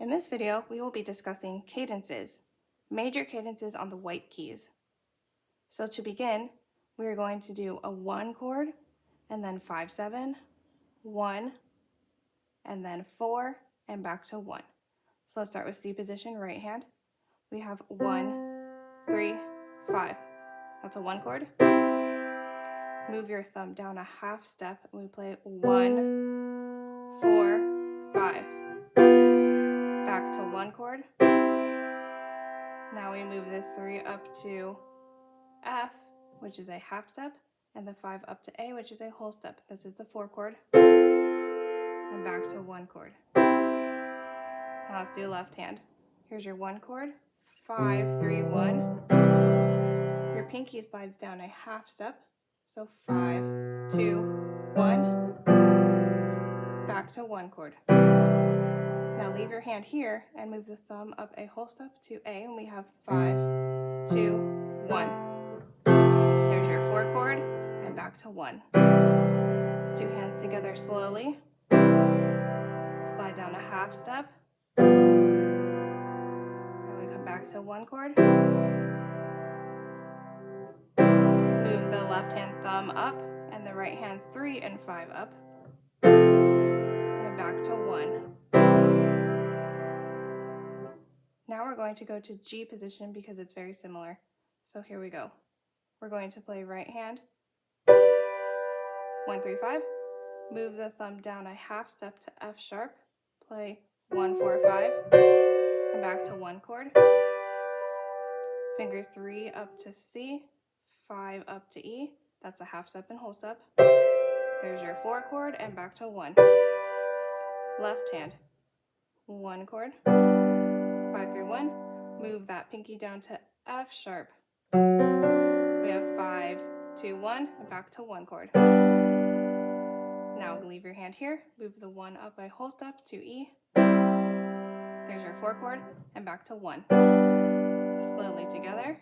In this video, we will be discussing cadences, major cadences on the white keys. So to begin, we are going to do a 1 chord, and then 5-7, 1, and then 4, and back to 1. So let's start with C position, right hand. We have 1, 3, 5. That's a 1 chord. Move your thumb down a half step, and we play 1, 4, 5. Back to 1 chord. Now we move the 3 up to F, which is a half step, and the 5 up to A, which is a whole step. This is the 4 chord. And back to 1 chord. Now let's do left hand. Here's your 1 chord, 5, 3, 1. Your pinky slides down a half step, so 5, 2, 1. Back to 1 chord. Now leave your hand here and move the thumb up a whole step to A, and we have 5, 2, 1. There's your 4 chord, and back to 1. Let's do hands together slowly. Slide down a half step. And we come back to 1 chord. Move the left hand thumb up, and the right hand 3 and 5 up. And back to 1. Now we're going to go to G position because it's very similar. So here we go. We're going to play right hand, 1, 3, 5. Move the thumb down a half step to F sharp. Play 1, 4, 5. And back to 1 chord. Finger 3 up to C, 5 up to E. That's a half step and whole step. There's your 4 chord, and back to 1. Left hand, 1 chord, 5, 3, 1. Move that pinky down to F sharp. So we have 5, 2, 1, and back to 1 chord. Now leave your hand here, move the 1 up a whole step to E. There's your 4 chord, and back to 1. Slowly together.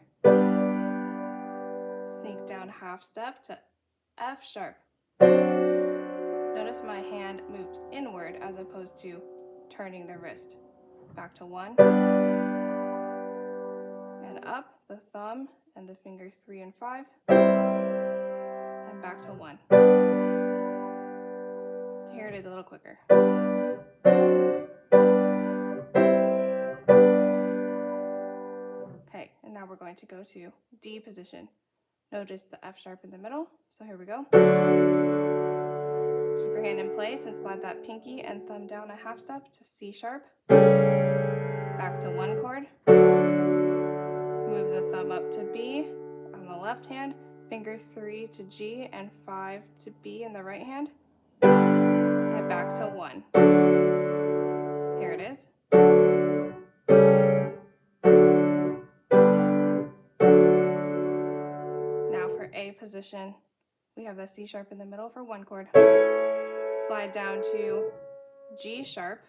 Sneak down half step to F sharp. Notice my hand moved inward as opposed to turning the wrist. Back to 1. And up, the thumb and the finger 3 and 5. And back to 1. Here it is a little quicker. Okay, and now we're going to go to D position. Notice the F sharp in the middle, so here we go. Keep your hand in place and slide that pinky and thumb down a half step to C sharp. Back to 1 chord. Move the thumb up to B on the left hand, finger 3 to G and 5 to B in the right hand. And back to 1. Here it is. Now for A position, we have the C sharp in the middle for 1 chord. Slide down to G sharp.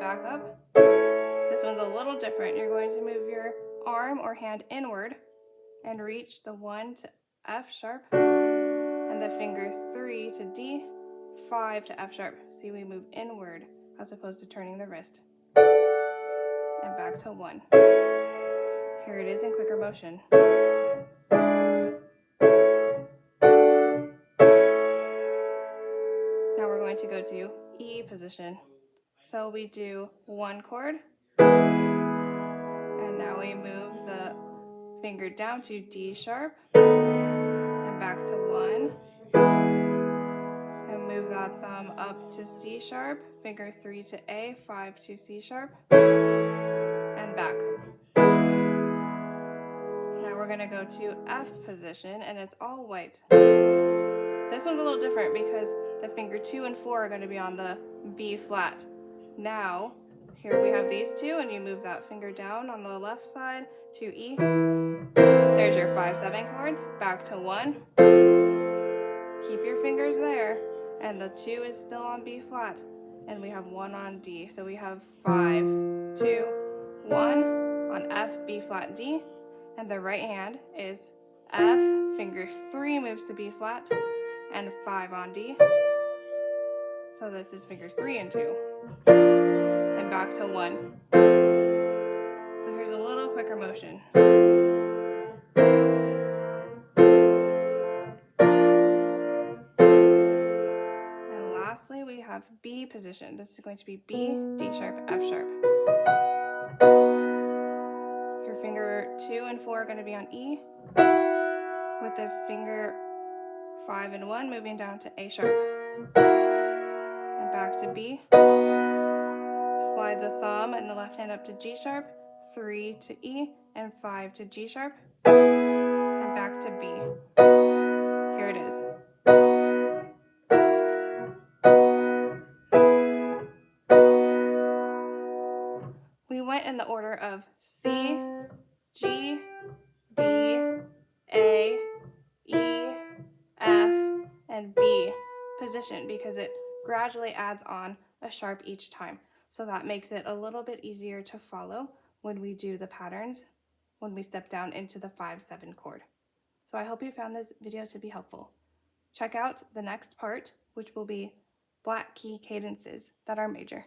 Back up. This one's a little different. You're going to move your arm or hand inward and reach the 1 to F sharp and the finger 3 to D, 5 to F sharp. See, we move inward as opposed to turning the wrist. And back to 1. Here it is in quicker motion. Now we're going to go to E position. So we do 1 chord, and now we move the finger down to D sharp, and back to 1, and move that thumb up to C sharp, finger 3 to A, 5 to C sharp, and back. Now we're going to go to F position, and it's all white. This one's a little different because the finger 2 and 4 are going to be on the B flat. Now, here we have these two, and you move that finger down on the left side to E. There's your 5-7 chord, back to 1. Keep your fingers there, and the 2 is still on B flat, and we have 1 on D. So we have 5, 2, 1 on F, B flat, D, and the right hand is F, finger 3 moves to B flat, and 5 on D. So this is finger 3 and 2. back to 1. So here's a little quicker motion. And lastly, we have B position. This is going to be B, D sharp, F sharp. Your finger 2 and 4 are going to be on E, with the finger 5 and 1 moving down to A sharp. And back to B. Slide the thumb and the left hand up to G sharp, 3 to E, and 5 to G sharp, and back to B. Here it is. We went in the order of C, G, D, A, E, F, and B position because it gradually adds on a sharp each time. So that makes it a little bit easier to follow when we do the patterns, when we step down into the 5-7 chord. So I hope you found this video to be helpful. Check out the next part, which will be black key cadences that are major.